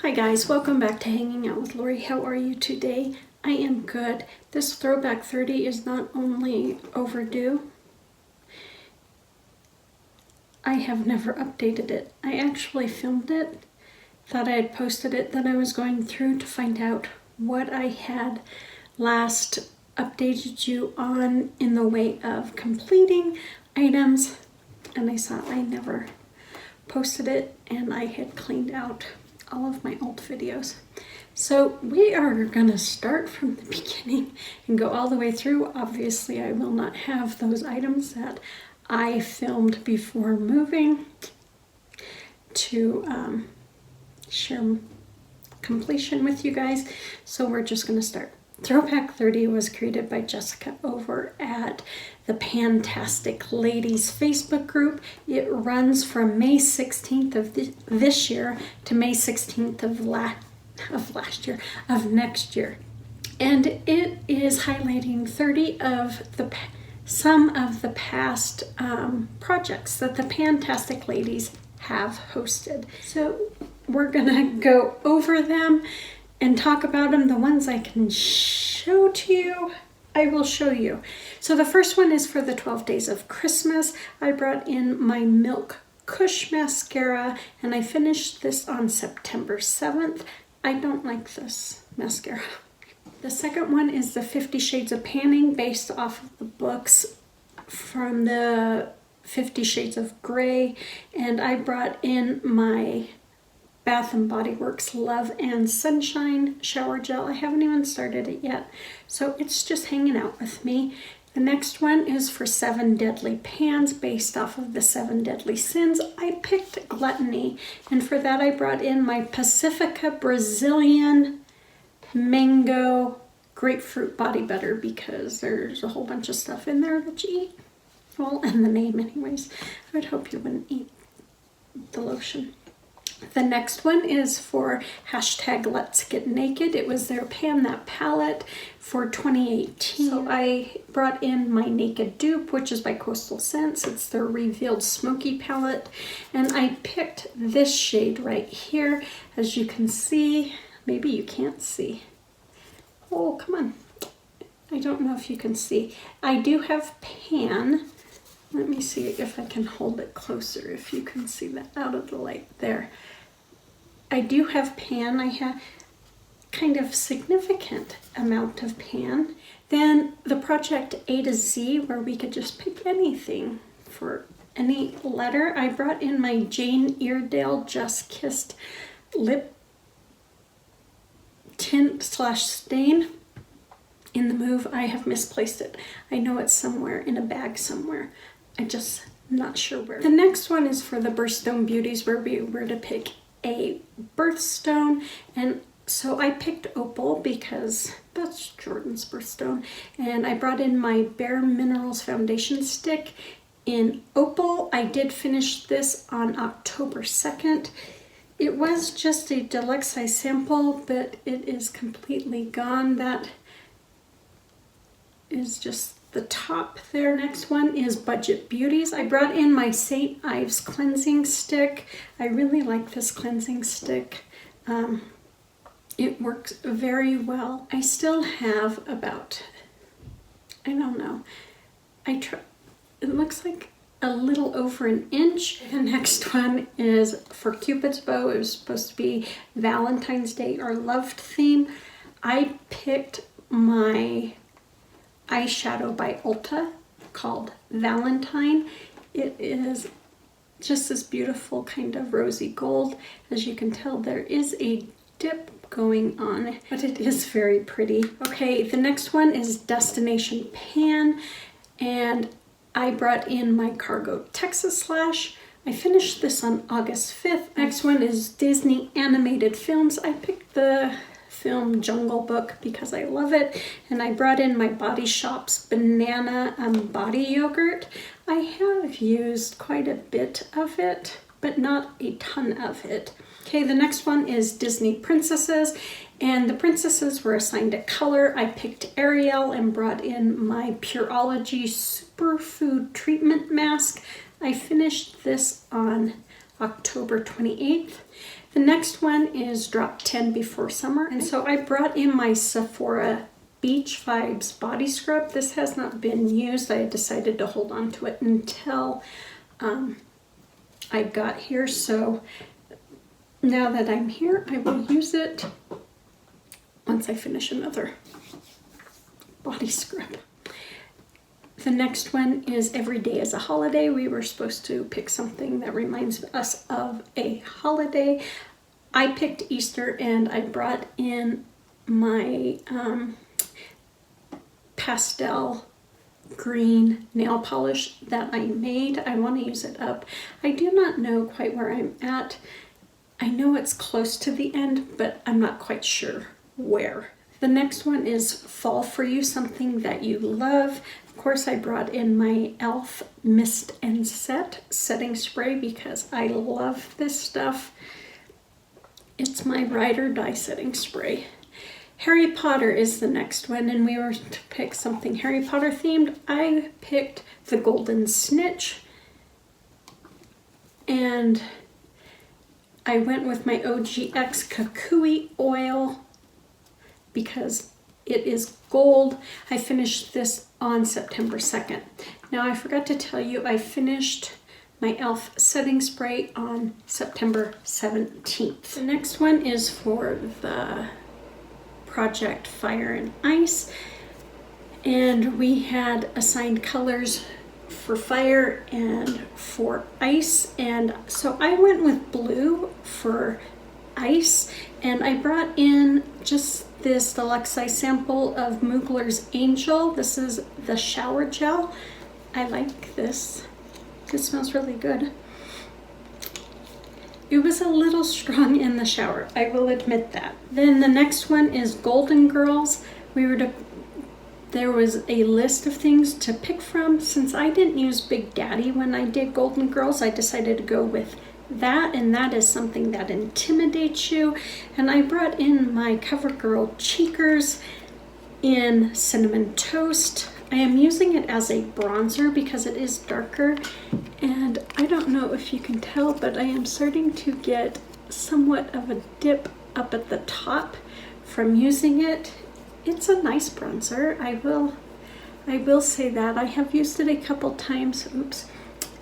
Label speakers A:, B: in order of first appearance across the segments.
A: Hi guys, welcome back to Hanging Out with Lori. How are you today? I am good. This Throwback 30 is not only overdue, I have never updated it. I actually filmed it, thought I had posted it, then I was going through to find out what I had last updated you on in the way of completing items, and I saw I never posted it and I had cleaned out all of my old videos. So we are gonna start from the beginning and go all the way through. Obviously I will not have those items that I filmed before moving to share completion with you guys. So we're just gonna start. Throwback 30 was created by Jessica over at the Pantastic Ladies Facebook group. It runs from May 16th of this year to May 16th of next year. And it is highlighting 30 of some of the past projects that the Pantastic Ladies have hosted. So we're gonna go over them and talk about them. The ones I can show to you, I will show you. So the first one is for the 12 Days of Christmas. I brought in my Milk Kush mascara and I finished this on September 7th. I don't like this mascara. The second one is the 50 Shades of Panning, based off of the books from the 50 Shades of Grey. And I brought in my Bath & Body Works Love and Sunshine shower gel. I haven't even started it yet, so it's just hanging out with me. The next one is for 7 Deadly Pans, based off of the 7 Deadly Sins. I picked Gluttony, and for that I brought in my Pacifica Brazilian Mango Grapefruit Body Butter, because there's a whole bunch of stuff in there that you eat. Well, and the name anyways. I would hope you wouldn't eat the lotion. The next one is for #Let's Get Naked. It was their Pan That palette for 2018. So I brought in my Naked dupe, which is by Coastal Scents. It's their Revealed Smoky palette. And I picked this shade right here. As you can see, maybe you can't see. Oh, come on. I don't know if you can see. I do have Pan. Let me see if I can hold it closer, if you can see that out of the light there. I do have Pan. I have kind of significant amount of Pan. Then the Project A to Z, where we could just pick anything for any letter. I brought in my Jane Iredale Just Kissed lip tint / stain. In the move, I have misplaced it. I know it's somewhere in a bag somewhere. I'm just not sure where. The next one is for the Birthstone Beauties, where we were to pick a birthstone. And so I picked Opal because that's Jordan's birthstone. And I brought in my Bare Minerals foundation stick in Opal. I did finish this on October 2nd. It was just a deluxe size sample, but it is completely gone. That is just the top there. Next one is Budget Beauties. I brought in my St. Ives cleansing stick. I really like this cleansing stick. It works very well. I still have about, I don't know, it looks like a little over an inch. The next one is for Cupid's Bow. It was supposed to be Valentine's Day or love theme. I picked my eyeshadow by Ulta called Valentine. It is just this beautiful kind of rosy gold. As you can tell, there is a dip going on, but it is very pretty. Okay, the next one is Destination Pan, and I brought in my Cargo Texas Slash. I finished this on August 5th. Next one is Disney Animated Films. I picked the film Jungle Book because I love it, and I brought in my Body Shop's Banana Body Yogurt. I have used quite a bit of it, but not a ton of it. Okay, the next one is Disney Princesses, and the princesses were assigned a color. I picked Ariel and brought in my Pureology Superfood Treatment Mask. I finished this on October 28th. The next one is Drop 10 Before Summer. And so I brought in my Sephora Beach Vibes body scrub. This has not been used. I decided to hold on to it until I got here. So now that I'm here, I will use it once I finish another body scrub. The next one is Every Day is a Holiday. We were supposed to pick something that reminds us of a holiday. I picked Easter, and I brought in my pastel green nail polish that I made. I want to use it up. I do not know quite where I'm at. I know it's close to the end, but I'm not quite sure where. The next one is Fall for You, something that you love. Of course, I brought in my e.l.f. Mist and Set setting spray because I love this stuff. It's my ride or die setting spray. Harry Potter is the next one, and we were to pick something Harry Potter themed. I picked the Golden Snitch, and I went with my OGX Kukui oil because it is gold. I finished this on September 2nd. Now I forgot to tell you, I finished my e.l.f. setting spray on September 17th. The next one is for the Project Fire and Ice, and we had assigned colors for fire and for ice, and so I went with blue for ice, and I brought in just this deluxe size sample of Mugler's Angel. This is the shower gel. I like this. It smells really good. It was a little strong in the shower, I will admit that. Then the next one is Golden Girls. There was a list of things to pick from. Since I didn't use Big Daddy when I did Golden Girls, I decided to go with that, and that is something that intimidates you. And I brought in my CoverGirl Cheekers in Cinnamon Toast. I am using it as a bronzer because it is darker, and I don't know if you can tell, but I am starting to get somewhat of a dip up at the top from using it. It's a nice bronzer. I will say that. I have used it a couple times,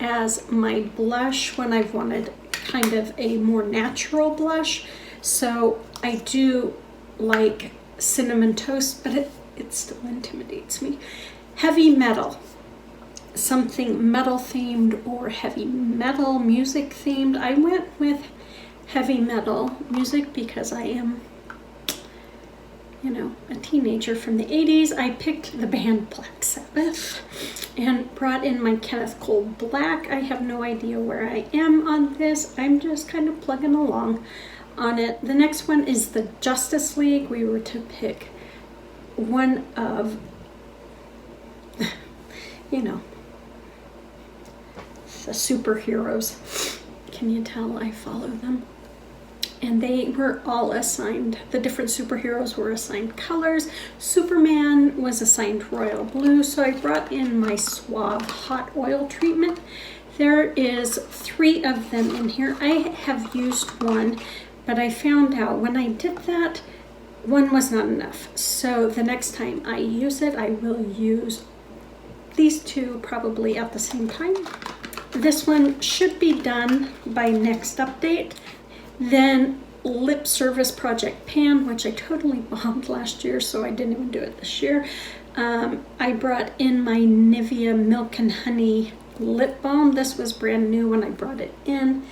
A: as my blush when I've wanted kind of a more natural blush. So I do like Cinnamon Toast, but it still intimidates me. Heavy Metal, something metal themed or heavy metal music themed. I went with heavy metal music because I am, a teenager from the 80s. I picked the band Black Sabbath and brought in my Kenneth Cole Black. I have no idea where I am on this. I'm just kind of plugging along on it. The next one is the Justice League. We were to pick one of the superheroes. Can you tell I follow them? And they were all assigned, the different superheroes were assigned colors. Superman was assigned royal blue, so I brought in my Suave hot oil treatment. There is 3 of them in here. I have used one, but I found out when I did that, one was not enough. So the next time I use it, I will use these 2 probably at the same time. This one should be done by next update. Then Lip Service Project Pan, which I totally bombed last year, so I didn't even do it this year. I brought in my Nivea Milk and Honey lip balm. This was brand new when I brought it in.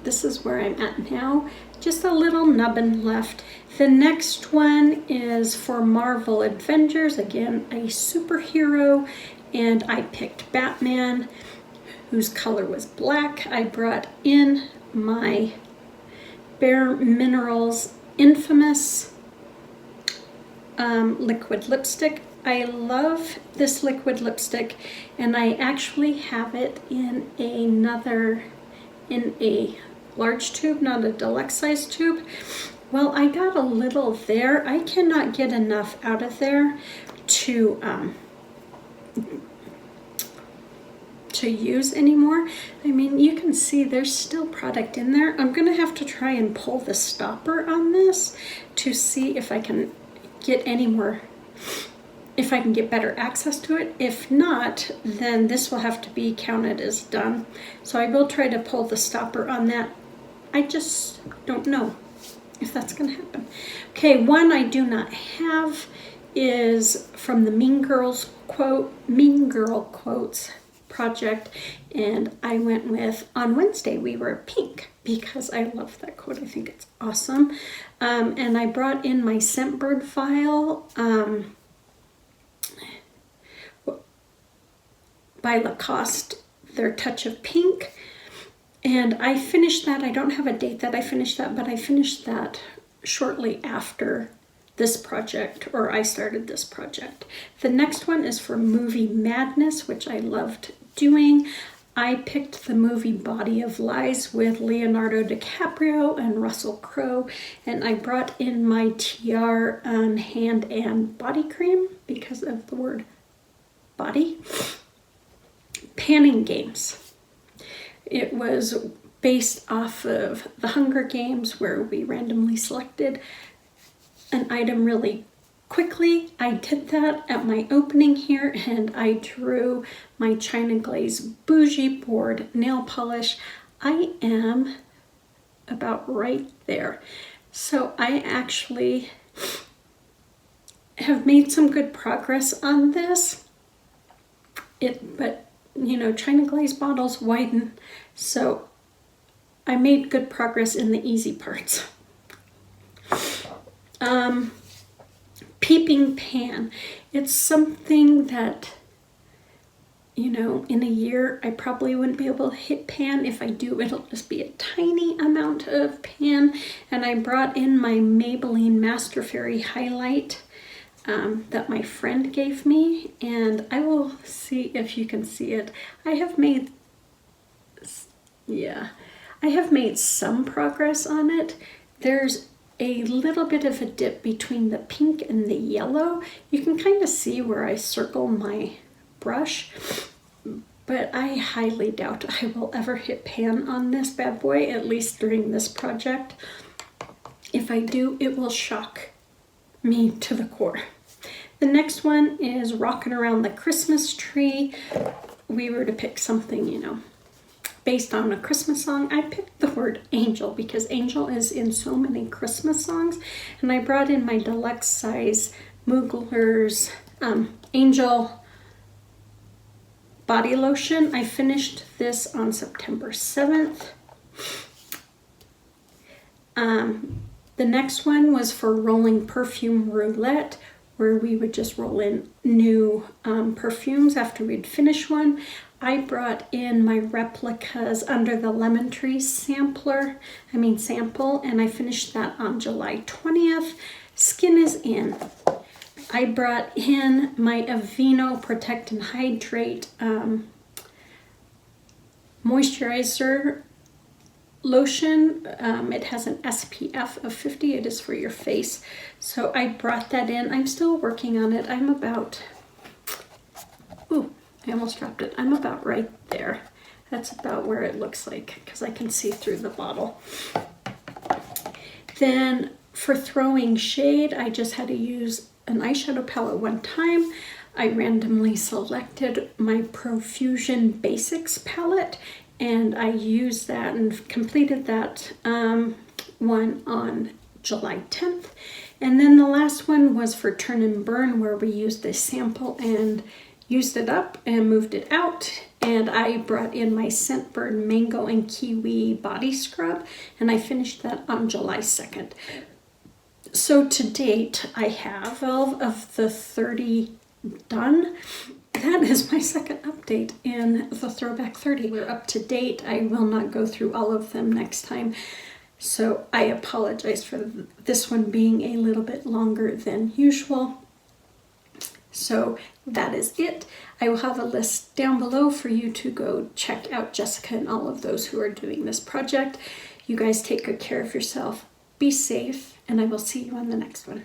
A: This is where I'm at now. Just a little nubbin left. The next one is for Marvel Avengers, again a superhero, and I picked Batman, whose color was black. I brought in my Bare Minerals Infamous liquid lipstick. I love this liquid lipstick, and I actually have it in a large tube, not a deluxe size tube. Well, I got a little there. I cannot get enough out to use anymore. I mean, you can see there's still product in there. I'm gonna have to try and pull the stopper on this to see if I can get any more, if I can get better access to it. If not, then this will have to be counted as done. So I will try to pull the stopper on that. I just don't know if that's gonna happen. Okay, one I do not have is from the Mean Girl Quotes project, and I went with On Wednesday We Were Pink because I love that quote. I think it's awesome. And I brought in my Scentbird file by Lacoste, their Touch of Pink. And I finished that. I don't have a date that I finished that, but I finished that shortly after this project, or I started this project. The next one is for Movie Madness, which I loved doing. I picked the movie Body of Lies with Leonardo DiCaprio and Russell Crowe, and I brought in my TR hand and body cream because of the word body. Panning Games. It was based off of the Hunger Games, where we randomly selected an item really quickly. I did that at my opening here, and I drew my China Glaze Bougie Board nail polish. I am about right there. So I actually have made some good progress on this. But you know, China Glaze bottles widen, so I made good progress in the easy parts. Peeping Pan. It's something that, you know, in a year I probably wouldn't be able to hit pan. If I do, it'll just be a tiny amount of pan. And I brought in my Maybelline Master Fairy highlight that my friend gave me, and I will see if you can see it. I have made some progress on it. There's a little bit of a dip between the pink and the yellow. You can kind of see where I circle my brush, but I highly doubt I will ever hit pan on this bad boy, at least during this project. If I do, it will shock me to the core. The next one is Rockin' Around the Christmas Tree. We were to pick something, you know, based on a Christmas song. I picked the word angel because angel is in so many Christmas songs, and I brought in my deluxe size Mugler's Angel body lotion. I finished this on September 7th. The next one was for Rolling Perfume Roulette, where we would just roll in new perfumes after we'd finish one. I brought in my replicas Under the Lemon Tree sample, and I finished that on July 20th. Skin is in. I brought in my Aveeno Protect and Hydrate moisturizer lotion. It has an SPF of 50. It is for your face. So I brought that in. I'm still working on it. I'm about, ooh, I almost dropped it. I'm about right there. That's about where it looks like because I can see through the bottle. Then for throwing shade, I just had to use an eyeshadow palette one time. I randomly selected my Profusion Basics palette, and I used that and completed that one on July 10th. And then the last one was for Turn and Burn, where we used a sample and used it up and moved it out. And I brought in my Scentbird Mango and Kiwi Body Scrub, and I finished that on July 2nd. So to date, I have 12 of the 30 done. That is my second update in the Throwback 30. We're up to date. I will not go through all of them next time. So I apologize for this one being a little bit longer than usual. So that is it. I will have a list down below for you to go check out Jessica and all of those who are doing this project. You guys take good care of yourself. Be safe, and I will see you on the next one.